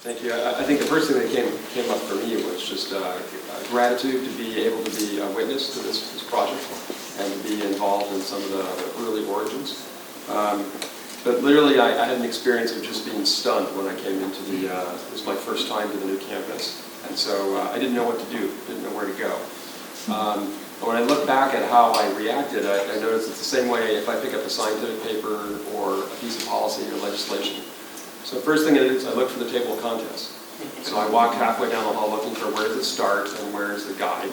Thank you. I think the first thing that came up for me was just gratitude to be able to be a witness to this project and to be involved in some of the early origins. But literally, I had an experience of just being stunned when I came into it was my first time to the new campus. And so I didn't know what to do, didn't know where to go. When I look back at how I reacted, I noticed it's the same way if I pick up a scientific paper or a piece of policy or legislation. So the first thing I did is I looked for the table of contents. So I walked halfway down the hall looking for where does it start and where is the guide.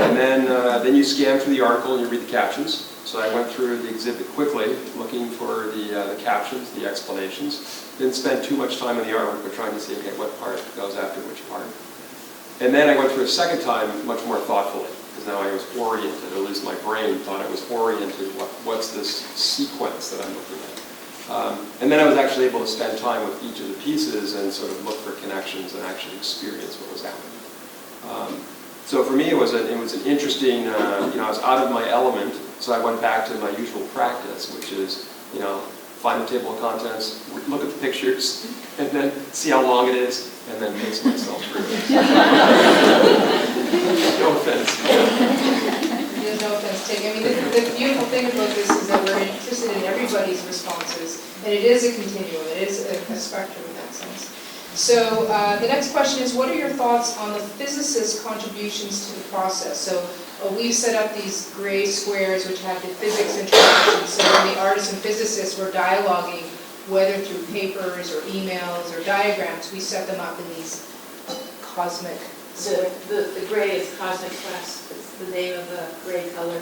And then you scan through the article and you read the captions. So I went through the exhibit quickly, looking for the captions, the explanations. Didn't spend too much time on the artwork, but trying to see, okay, what part goes after which part. And then I went through a second time much more thoughtfully, because now I was oriented, or at least my brain thought I was oriented. What's this sequence that I'm looking at? And then I was actually able to spend time with each of the pieces and sort of look for connections and actually experience what was happening. So for me, it was an interesting, I was out of my element, so I went back to my usual practice, which is, find the table of contents, look at the pictures, and then see how long it is, and then pace myself through it. No offense. There's no offense taken. I mean, the beautiful thing about this is that we're interested in everybody's responses, and it is a continuum, it is a spectrum in that sense. So the next question is, what are your thoughts on the physicists' contributions to the process? So we've set up these gray squares which have the physics introduction. So when the artists and physicists were dialoguing, whether through papers or emails or diagrams, we set them up in these cosmic. The gray is Cosmic Quest. It's the name of the gray color.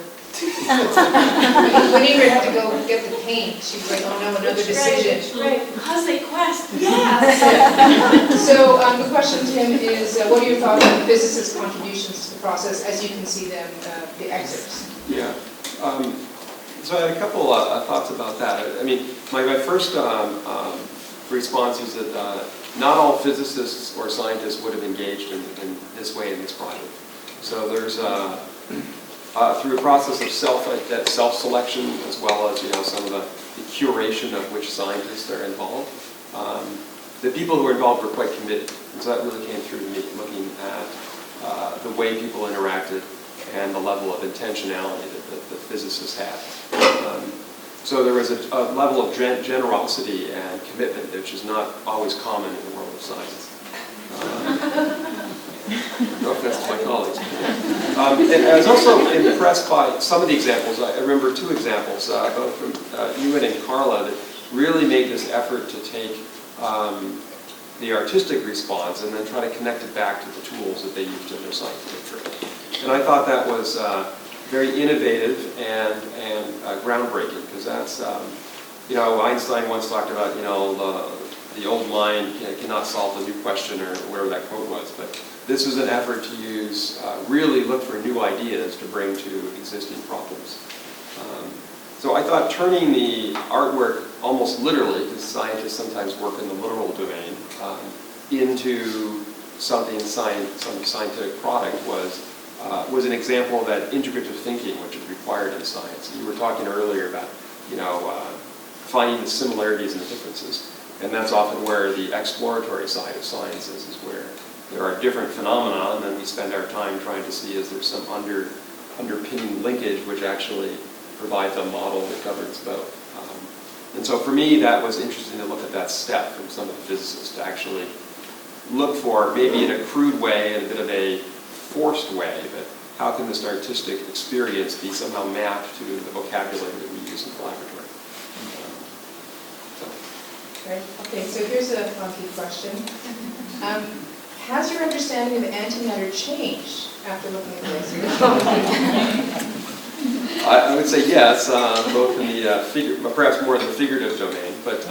When Ingrid had to go get the paint, she was like, oh no, another decision. Right, Cosmic Quest, yes! So the question, Tim, is what are your thoughts on the physicists' contributions to the process as you can see them, the excerpts? Yeah. So I had a couple thoughts about that. I mean, my first response is that not all physicists or scientists would have engaged in this way in this project. So there's through a process of self-selection, as well as some of the curation of which scientists are involved. The people who were involved were quite committed, and so that really came through to me, looking at the way people interacted and the level of intentionality that the physicists had. So there was a level of generosity and commitment, which is not always common in the world of science. No offense to my colleagues. And I was also impressed by some of the examples. I remember two examples, both from Ewan and Carla, that really made this effort to take the artistic response and then try to connect it back to the tools that they used in their scientific training. And I thought that was very innovative and groundbreaking, because that's, Einstein once talked about, the old mind cannot solve the new question, or whatever that quote was, but this was an effort to use, really look for new ideas to bring to existing problems. So I thought turning the artwork almost literally, because scientists sometimes work in the literal domain, into some scientific product was an example of that integrative thinking which is required in science. You were talking earlier about, finding the similarities and the differences. And that's often where the exploratory side of science is where there are different phenomena, and then we spend our time trying to see is there some underpinning linkage which actually provides a model that covers both. And so for me, that was interesting to look at that step from some of the physicists to actually look for, maybe in a crude way and a bit of a forced way, but how can this artistic experience be somehow mapped to the vocabulary that we use in the laboratory? Right. Okay, so here's a funky question. Has your understanding of antimatter changed after looking at this? I would say yes, both in the perhaps more in the figurative domain, but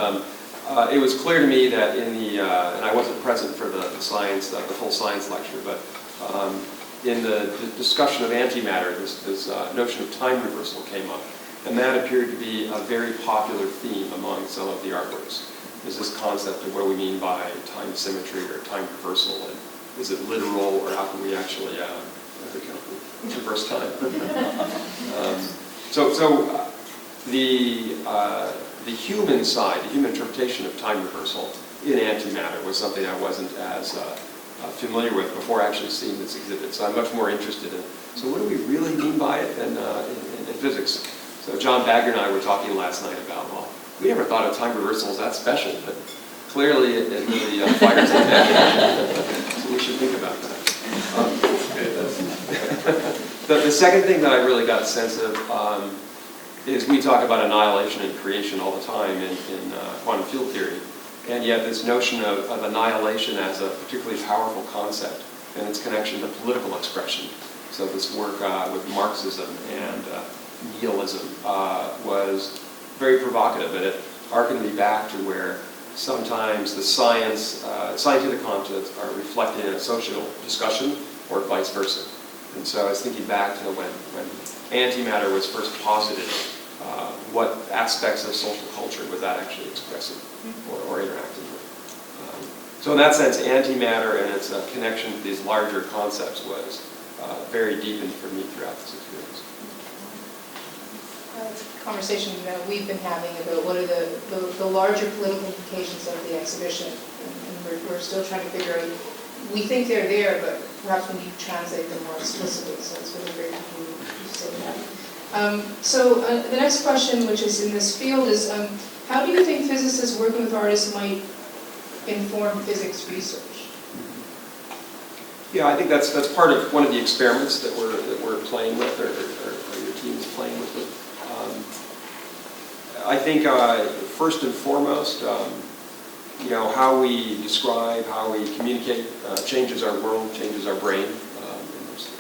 it was clear to me that in the, and I wasn't present for the full science lecture, but in the discussion of antimatter, this notion of time reversal came up, and that appeared to be a very popular theme among some of the artworks. Is this concept of what we mean by time symmetry or time reversal, and is it literal, or how can we actually reverse time? So the human side, the human interpretation of time reversal in antimatter was something I wasn't as familiar with before actually seeing this exhibit. So I'm much more interested in, so what do we really mean by it in physics? So John Bagger and I were talking last night about, well, we never thought of time reversal as that special, but clearly it really fires the imagination. So we should think about that. The second thing that I really got a sense of is we talk about annihilation and creation all the time in quantum field theory. And yet this notion of annihilation as a particularly powerful concept and its connection to political expression. So this work with Marxism and nihilism was very provocative, and it harkened me back to where sometimes the scientific concepts are reflected in a social discussion or vice versa. And so I was thinking back to when antimatter was first posited, what aspects of social culture was that actually expressing or interacting with. So in that sense, antimatter and its connection to these larger concepts was very deepened for me throughout this experience. It's a conversation that we've been having about what are the larger political implications of the exhibition, and we're still trying to figure out. We think they're there, but perhaps we need to translate them more explicitly. So it's really great to hear you say that. The next question, which is in this field, is how do you think physicists working with artists might inform physics research? Yeah, I think that's part of one of the experiments that we're playing with, or your team is playing with it. I think first and foremost, how we describe, how we communicate changes our world, changes our brain, and there's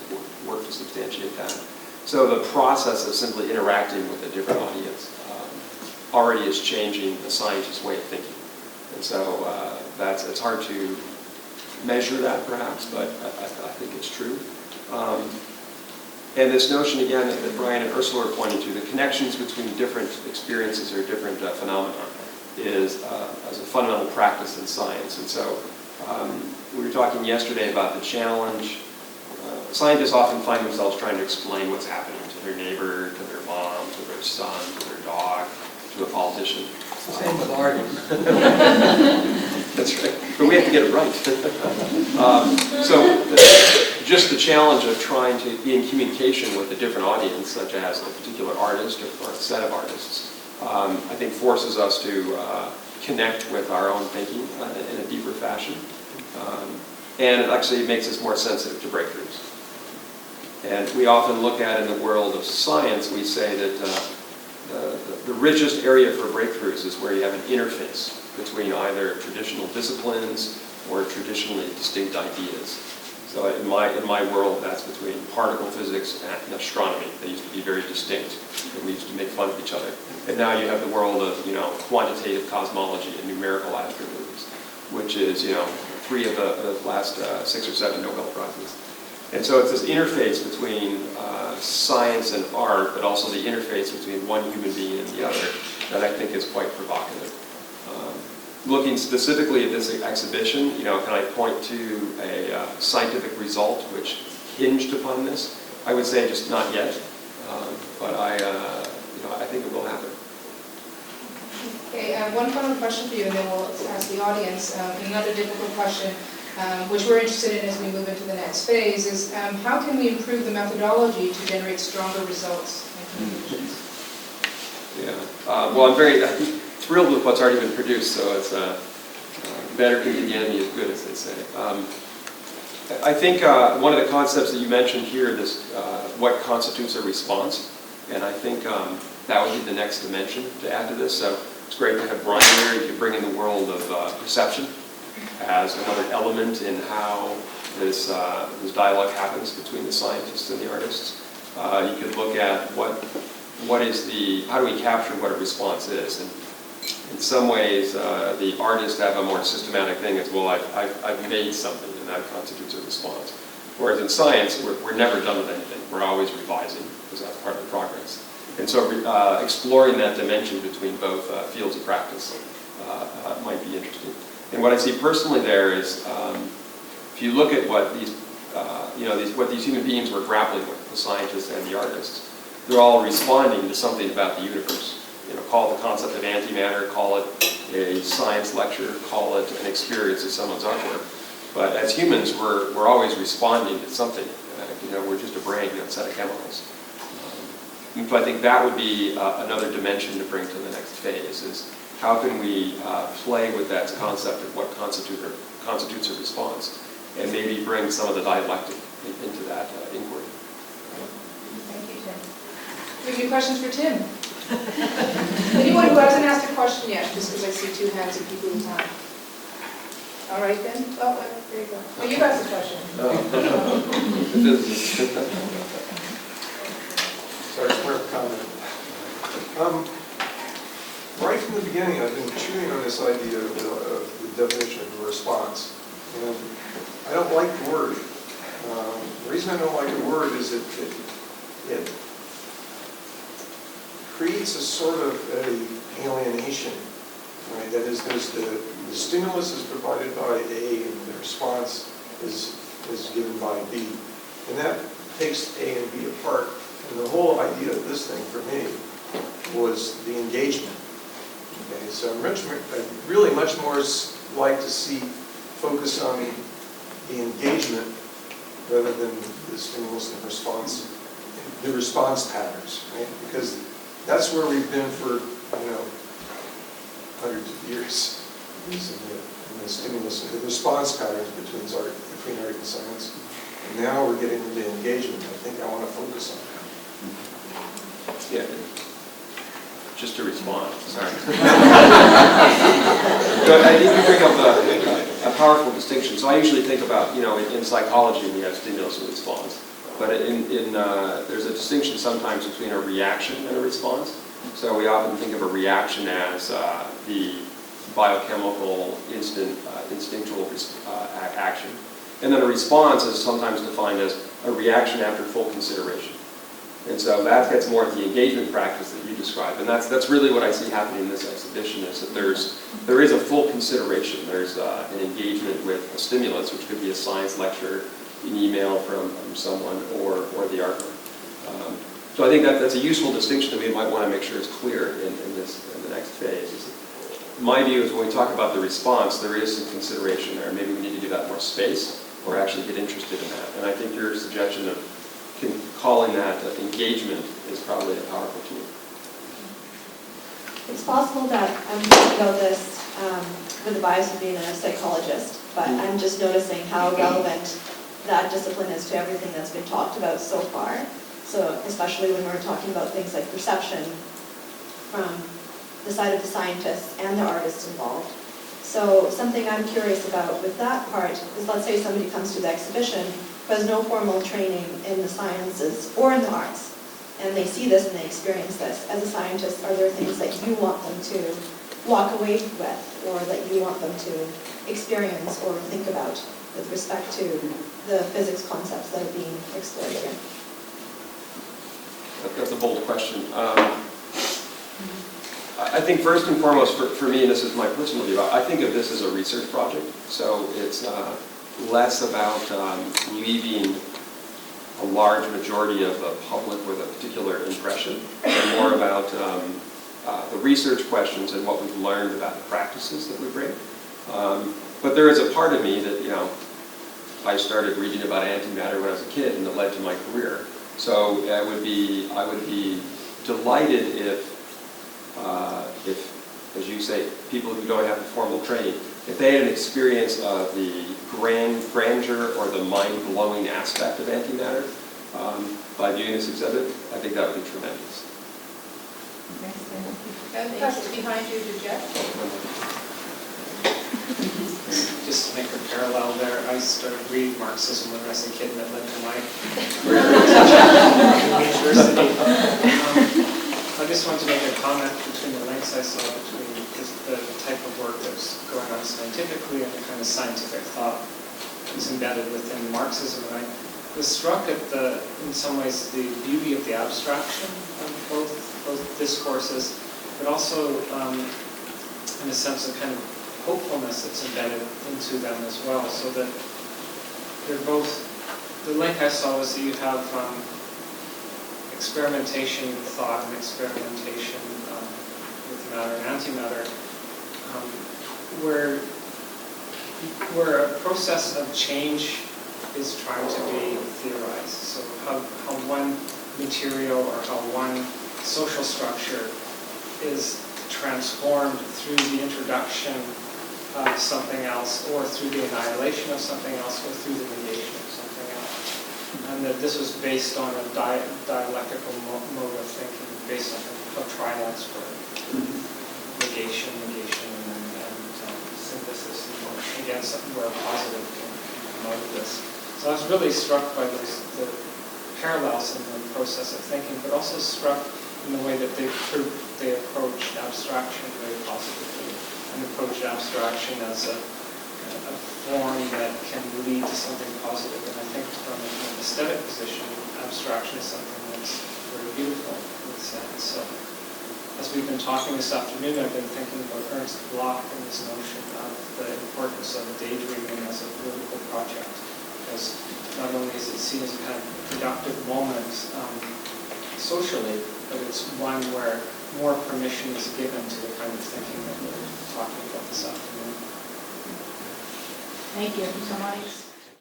work to substantiate that. So the process of simply interacting with a different audience already is changing the scientist's way of thinking. And so it's hard to measure that perhaps, but I think it's true. And this notion, again, that Brian and Ursula are pointing to, the connections between different experiences or different phenomena is as a fundamental practice in science. And so we were talking yesterday about the challenge. Scientists often find themselves trying to explain what's happening to their neighbor, to their mom, to their son, to their dog, to a politician. Same with art. That's right. But we have to get it right. Just the challenge of trying to be in communication with a different audience, such as a particular artist or a set of artists, I think forces us to connect with our own thinking in a deeper fashion. And it actually makes us more sensitive to breakthroughs. And we often look at in the world of science, we say that the richest area for breakthroughs is where you have an interface between either traditional disciplines or traditionally distinct ideas. So in my world, that's between particle physics and astronomy. They used to be very distinct, and we used to make fun of each other. And now you have the world of quantitative cosmology and numerical astrophysics, which is 3 of the last 6 or 7 Nobel Prizes. And so it's this interface between science and art, but also the interface between one human being and the other that I think is quite provocative. Looking specifically at this exhibition, can I point to a scientific result which hinged upon this? I would say just not yet, but I think it will happen. Okay, one final question for you, and then we'll ask the audience. Another difficult question, which we're interested in as we move into the next phase, is how can we improve the methodology to generate stronger results and conclusions? Yeah, well, I'm very thrilled with what's already been produced, so it's better can be the enemy of good, as they say. I think one of the concepts that you mentioned here, this what constitutes a response, and I think that would be the next dimension to add to this. So it's great to have Brian here. You can bring in the world of perception as another element in how this dialogue happens between the scientists and the artists. You could look at how do we capture what a response is, and in some ways the artists have a more systematic thing. It's, well, I've made something, and that constitutes a response. Whereas in science, we're never done with anything. We're always revising, because that's part of the progress. And so exploring that dimension between both fields of practice might be interesting. And what I see personally there is, if you look at what these human beings were grappling with, the scientists and the artists, they're all responding to something about the universe. Call it the concept of antimatter, call it a science lecture, call it an experience of someone's artwork. But as humans, we're always responding to something. We're just a brain, a set of chemicals. And so I think that would be another dimension to bring to the next phase, is how can we play with that concept of what constitutes a response, and maybe bring some of the dialectic into that inquiry. Thank you, Tim. Do you have any questions for Tim? Anyone who hasn't asked a question yet, just because I see two hands of people in time. All right then. Oh, there you go. Oh, you asked a question. Sorry, quick comment. Right from the beginning, I've been chewing on this idea of the definition of a response. And I don't like the word. The reason I don't like the word is it creates a sort of alienation, right? That is, the stimulus is provided by A and the response is given by B. And that takes A and B apart. And the whole idea of this thing for me was the engagement. Okay, so I'd really much more like to see focus on the engagement rather than the stimulus and the response patterns, right? Because that's where we've been for hundreds of years. In the stimulus and the response patterns between art and science. And now we're getting into engagement. I think I want to focus on that. Yeah. Just to respond, sorry. But I think you bring up a powerful distinction. So I usually think about, in psychology we have stimulus and response. But there's a distinction sometimes between a reaction and a response. So we often think of a reaction as the biochemical instinctual action. And then a response is sometimes defined as a reaction after full consideration. And so that gets more at the engagement practice that you described. And that's really what I see happening in this exhibition, is that there is a full consideration. There's an engagement with a stimulus, which could be a science lecture, an email from someone, or the artwork. So I think that's a useful distinction that we might want to make sure is clear in the next phase. My view is when we talk about the response, there is some consideration there. Maybe we need to give that more space or actually get interested in that. And I think your suggestion of calling that engagement is probably a powerful tool. It's possible that I'm thinking about this with the bias of being a psychologist, but I'm just noticing how relevant that discipline is to everything that's been talked about so far. So especially when we're talking about things like perception from the side of the scientists and the artists involved. So something I'm curious about with that part is, let's say somebody comes to the exhibition who has no formal training in the sciences or in the arts, and they see this and they experience this. As a scientist, are there things that you want them to walk away with, or that you want them to experience or think about with respect to the physics concepts that are being explored here? That's a bold question. I think first and foremost for me, and this is my personal view, I think of this as a research project. So it's less about leaving a large majority of the public with a particular impression, and more about the research questions and what we've learned about the practices that we bring. But there is a part of me that, I started reading about antimatter when I was a kid, and it led to my career. So I would be delighted if, as you say, people who don't have the formal training, if they had an experience of the grandeur or the mind-blowing aspect of antimatter by viewing this exhibit, I think that would be tremendous. And pass it behind you to Jeff. Just to make a parallel there, I started reading Marxism when I was a kid, and that led to my university. I just wanted to make a comment between the links I saw between the type of work that's going on scientifically and the kind of scientific thought that's embedded within Marxism. And I was struck at in some ways, the beauty of the abstraction of both discourses, but also in a sense of kind of hopefulness that's embedded into them as well, so that they're both, the link I saw was that you have experimentation with thought and experimentation with matter and antimatter, where a process of change is trying to be theorized. So how one material or how one social structure is transformed through the introduction of something else, or through the annihilation of something else, or through the negation of something else. And that this was based on a dialectical mode of thinking, based on how triads work. Negation, and synthesis, and again, something where a positive can come out of this. So I was really struck by the parallels in the process of thinking, but also struck in the way that they approached abstraction very positively, and approached abstraction as a form that can lead to something positive. And I think from an aesthetic position, abstraction is something that's very beautiful in a sense. So as we've been talking this afternoon, I've been thinking about Ernst Bloch and this notion of the importance of daydreaming as a political project, because not only is it seen as a kind of productive moment socially, but it's one where more permission is given to the kind of thinking that we're talking about this afternoon. Thank you. Humanities.